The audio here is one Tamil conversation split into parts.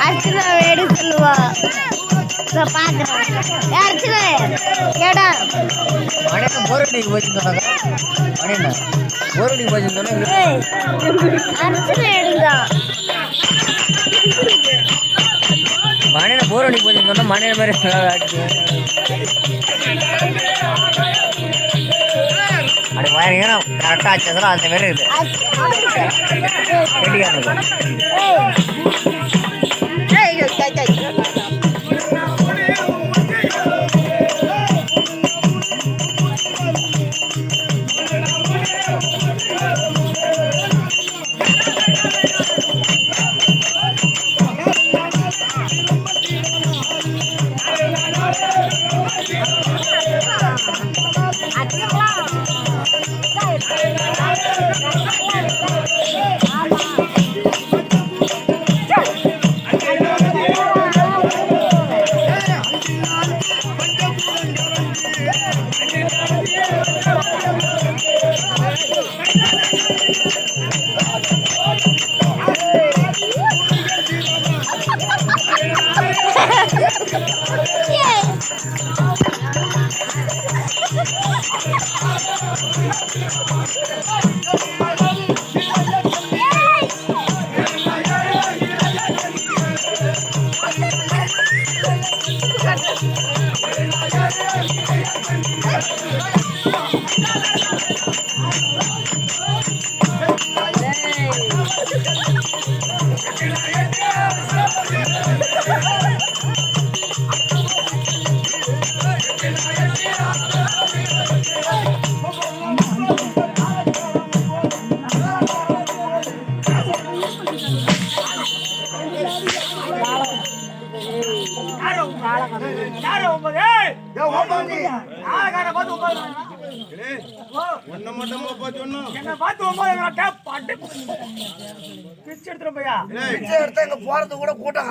அர்ச்சனா வேடு சொல்லுவா பாக்குறேன் அர்ச்சனா கேடா மணியண்ணா போரடிக்கு போச்சுருந்தாங்க மணியண்ணா போரடிக்கு போச்சுருந்தோன்னா அர்ச்சனா எடுங்க மணியண்ணா போரடிக்கு போச்சுருந்தோன்னா மணியண்ண மாதிரி அப்படி பயங்கர கரெக்டாக ஆச்சு அந்த மாதிரி இருக்குது போறது கூட கூட்டம்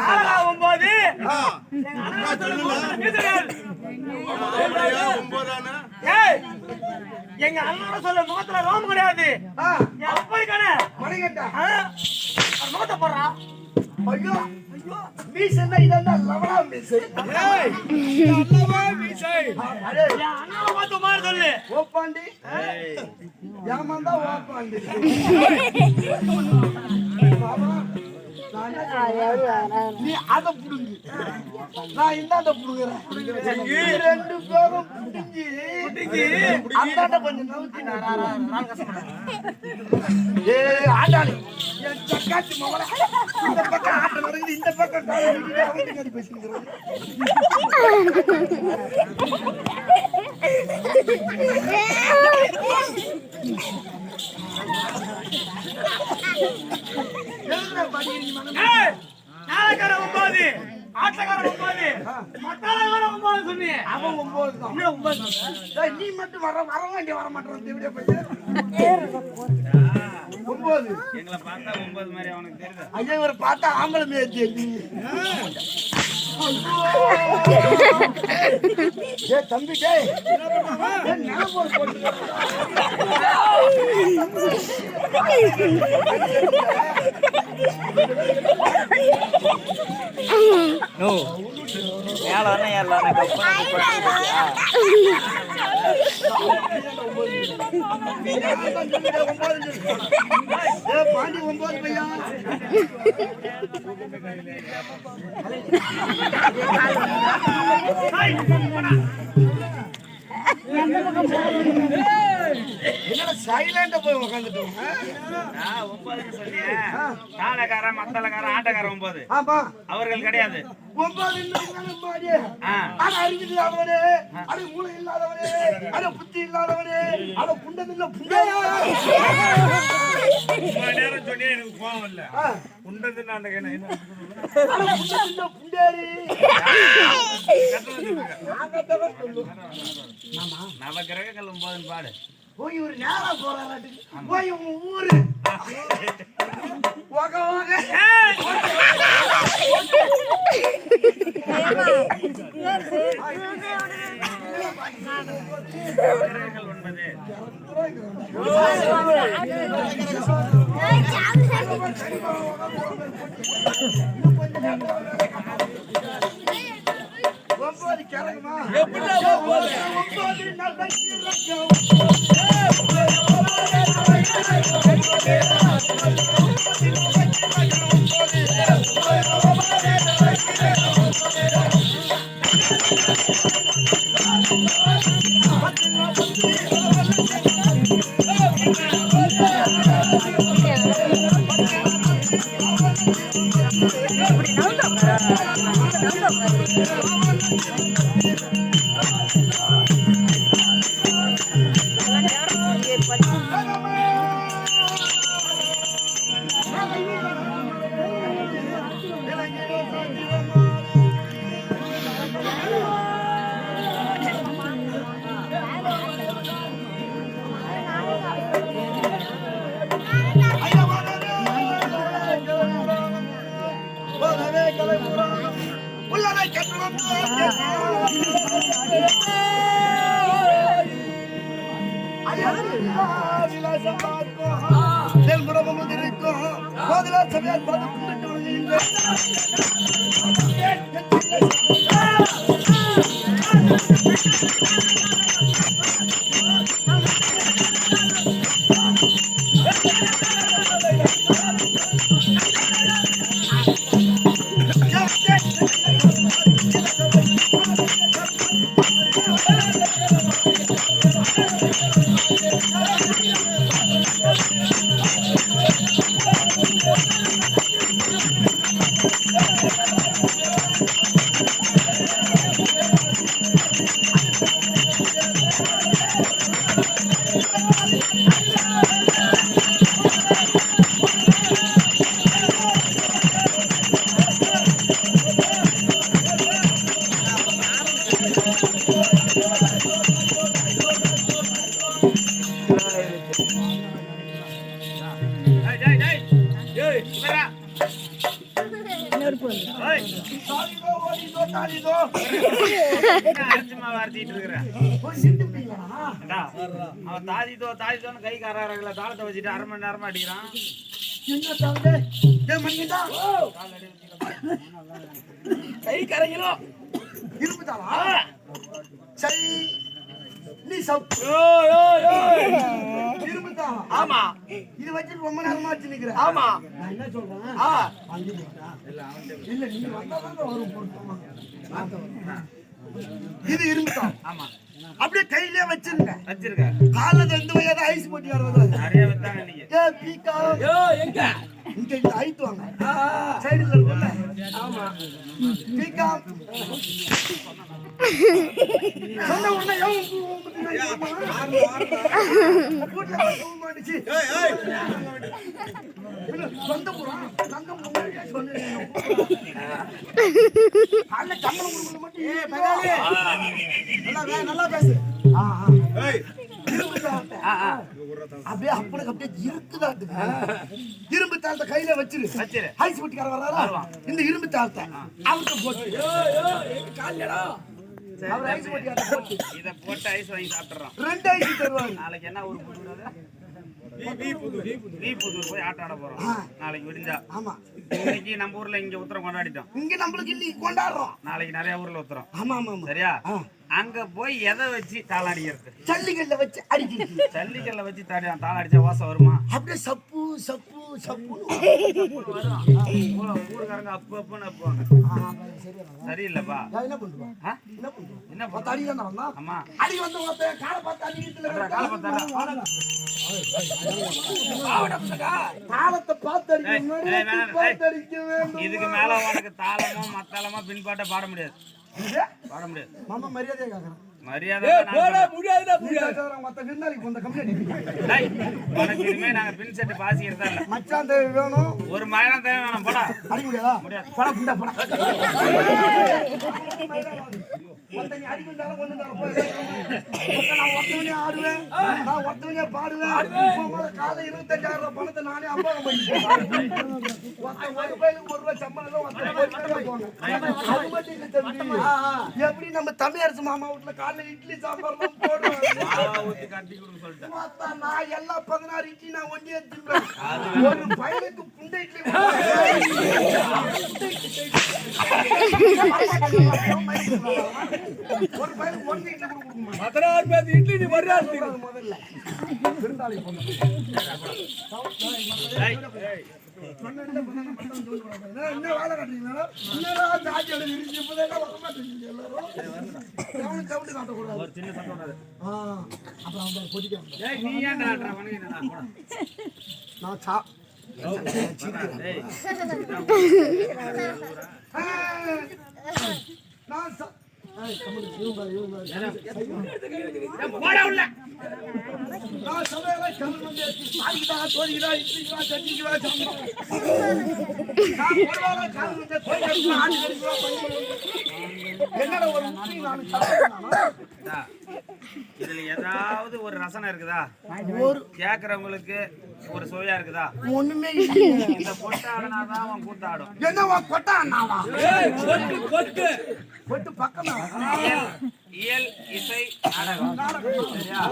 எங்க அண்ணா சொல்ல முகத்துல ரோம் கிடையாது முகத்தை போடுறான் ஐயோ ஐயோ மீசன்னா இதெல்லாம் லவடா மீசை அண்ணாவை பார்த்து மாதிரி சொல்லு ஓப்பாண்டி ஏமாந்தா ஓப்பாண்டி நீ அதை புடுங்கு நான் இந்தாண்ட புடுங்குறேன் ரெண்டு பேரும் புடுங்கி அந்தாண்ட கொஞ்சம் நவுத்தி ஆண்டாளி என் சக்காச்சி மகன இந்த பக்கம் ஆட்டம் நடக்குது இந்த பக்கம் பேசுகிறேன் நாளைக்காரன் 9 ஆட்டக்காரன் 9 மத்தாளக்காரன் 9 சொன்னி அவன் 9 தான் 9 நீ மட்டும் வர வேண்டிய வர மாட்டேன் தேவிடே பையன் 9 எங்களை பார்த்தா 9 மாதிரி அவனுக்கு தெரியுது ஐயா இவரை பார்த்தா ஆம்பளை மேய் தெரியுது ஏ தம்பி டேய் ஞாபகம் போட்டு நோ ஏழானே ஏழானே பாண்டி 9 பையா சைலண்டா போய் உட்காந்துட்டோம் தாளக்காரன் மத்தளக்காரன் ஆட்டக்காரன் 9 அவர்கள் கிடையாது 9 அறிவு இல்லாதவனே அது மூளை இல்லாதவனே அது புத்தி இல்லாதவனே அது புண்டமில்ல புண்டையா நேரம் சொன்னே எனக்கு கோவம் இல்ல புண்டது நான் புண்டேரி நவ கிரகங்கள் 9 பாடு போய் ஒரு நேரா போறாராட்டுக்கு போய் உன் ஊரு ஓக ஓக ஒன்பது கிழக்குமா அவன் தாதித்தோ தாதித்தோன்னு கை காரங்கள தாளத்தை வச்சுட்டு அரை மணி நேரமா அடிக்கிறான். கை கரைங்களோ இருப்புதாளா சை நீ இருப்புதாளா ஆமா இது வச்சு ரொம்ப நேரமா வச்சு நிக்கிறேன். ஆமா நான் என்ன சொல்றேன் இல்ல நீங்க வந்தாதான் வரும் பொருத்தமா இது இருந்துதான். ஆமா அப்படியே கையிலே வச்சிருங்க காலது எந்த வயது ஐஸ் போட்டி வருவது நிறைய வித்தாங்க நீங்க. ஏ பீக்கா எங்க இங்க இந்த ஐட் வாங்க சைடுல இருக்குல்ல. ஆமா பீக்கா சொன்ன உடனே சொந்த புறம் தங்கம் சொன்னேன் நல்லா பேசு. அப்படியே அப்பனுக்கு அப்படியே இருக்குதாட்டு இரும்பு தாளத்தை கையில வச்சிரு. ஐஸ் போட்டிக்கார வர்றாரா இந்த இரும்பு தாளத்தை அவருக்கு போட்டு அவர் ஐஸ் போட்டிக்கார போட்டு இத போட்டு ஐஸ் வாங்கி சாப்பிடுறோம். 2 ஐஸ் தருவாங்க. நாளைக்கு என்ன ஒரு புதூர் போய் ஆட்ட ஆட போறோம் நாளைக்கு விடிஞ்சா. ஆமா இன்னைக்கு நம்ம ஊர்ல இங்க உத்தரம் கொண்டாடிட்டோம். இங்க நம்மளுக்கு இன்னைக்கு கொண்டாடுறோம். நாளைக்கு நிறைய ஊர்ல உத்தரம். ஆமா ஆமா சரியா? அங்க போய் எதை வச்சு தாளாடிக்கிறது? ஜல்லிக்கல்ல வச்சு அடிக்கிறது. ஜல்லிக்கல்ல வச்சு தாளாடிச்சா வாசம் வருமா? அப்படியே சப்பு சப்பு சப்பு ஊருக்காரங்க அப்பு அப்புன்னு அப்புவாங்க. சரியில்லப்பா. என்ன பண்ணுவா என்ன அடி தானே வந்தா? ஆமா அடி வந்து காலை பார்த்து அடிக்கிறதுல காலை பார்த்தா தாளத்தை பார்த்து அடிக்க வேண்டும். இதுக்கு மேல உனக்கு தாளமோ மத்தாளமோ பின்பாட்ட பாட முடியாது. பாட முடியாது. மாமா மரியாதையா கேக்குறேன். மரியாதை மத்த விருந்தாளிக்கு வந்த கம்பெனி உனக்கு இனிமே நாங்க பின் செட்டு பாசிக்கிறதா இல்ல. மச்சான் தேவை வேணும் ஒரு மயிரம் தேவை வேணும் போடா. அடிக்க முடியாதா முடியாது. படா புண்டா படா ஒருத்தனி அடிக்க முடியாலும் ஒண்ணு நான் ஒருத்தவனே ஆடுவேன் நான் ஒருத்தவனே பாடுவேன் காலை 25,000 பணத்தை நானே அம்பாங்க போயிட்டு ஒரு பையனுக்கு ₹1 சம்பளம் அது மட்டும் இல்ல தம்பி எப்படி நம்ம தமிழரசு மாமா வீட்டுல காலைல இட்லி சாம்பார் தான் போடுவேன் நான் எல்லாம் 16 இட்லி நான் ஒண்டியே திம்பேன் ஒரு பையனுக்கு புண்டை இட்லி ஒரு பையனுக்கு ஒன்று இட்லி கொடுக்கணும் 16 பேர் இட்லி நீ வர்றாரு முதல்ல விருந்தாளி என்ன வேலை கட்டுறீங்களா என்னடா ஜாதி அடி விரிச்சு இப்பதான் வர மாட்டேங்குது எல்லாரும் எவனும் சவுண்டு காட்டக்கூடாது ஒரு சின்ன சத்தம் வராது அப்புறம் அவங்க கொதிக்க நீ ஏன்டா ஆடுற வணங்கினா நான் சா நான் போடா உள்ள நான் சமையல கம்மி வந்து சாதிக்குதா தோதிக்குதா இட்லிக்குதா சட்னிக்குதா என்னடா ஒரு முட்டி நான் இதுல ஏதாவது ஒரு ரசனை இருக்குதா ஒரு கேக்குறவங்களுக்கு ஒரு சுவையா இருக்குதா ஒண்ணுமே இல்ல இந்த கொட்டாடனாதான் அவன் கூத்தாடும் என்னவா கொட்டா அண்ணாவா கொட்டு பக்கமா இயல் இசை நாடகம் சரியா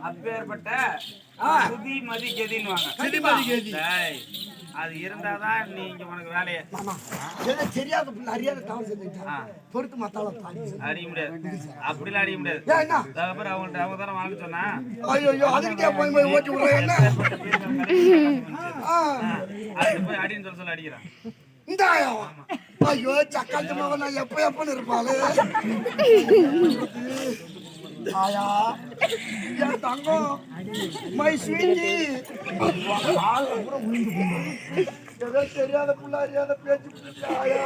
அப்பேற்பட்ட சுதி மதி கெதின்னுவாங்க அது இருந்தாதான் நீங்க உனக்கு வேலையை தெரியாத பிள்ளை அறியாத தவறு செஞ்சுட்டா பொறுத்து மத்தால அடிக்க முடியாது அப்படிலாம் அடிக்க முடியாது அப்புறம் அவங்கள்ட்ட அவங்க தானே வாங்க சொன்னா ஐயோ அதுக்கிட்டே போய் ஓட்டி விடுறேன் அதுக்கு போய் அடின்னு சொல்ல அடிக்கிறான் இந்த ஐயோ சக்காத்து மகன் நான் எப்பன்னு இருப்பாளு ஆயா என் தங்கம் மை ஸ்வீட்டி ஏதோ தெரியாத புள்ள அறியாத பேச்சு ஆயா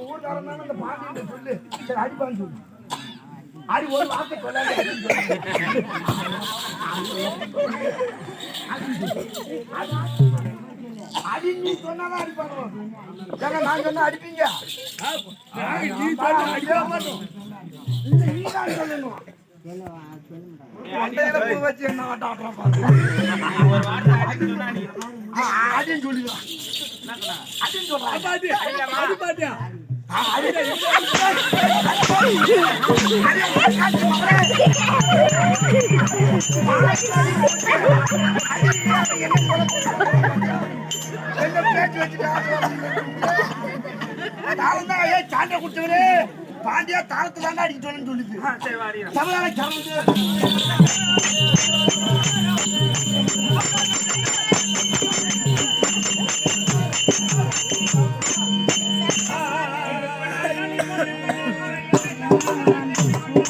ஊர்காரன் அந்த பாட்டி சொல்லு சரி அடிப்பான்னு சொல்லு அடி ஒரு வார்த்தை சொல்லாது அடி நீ சொன்னாதான் அடிப்பாங்க நான் சொன்னா அடிப்பீங்க நீ தான் சொல்லணும் வச்சு என்ன அடின்னு சொல்லிடுவான் அடின்னு சொல்றான் சாண்டை குடிச்சவரு பாண்டியா தாளத்து தாண்டா அடிக்க சொல்லுன்னு சொல்லுது தமிழால கறந்து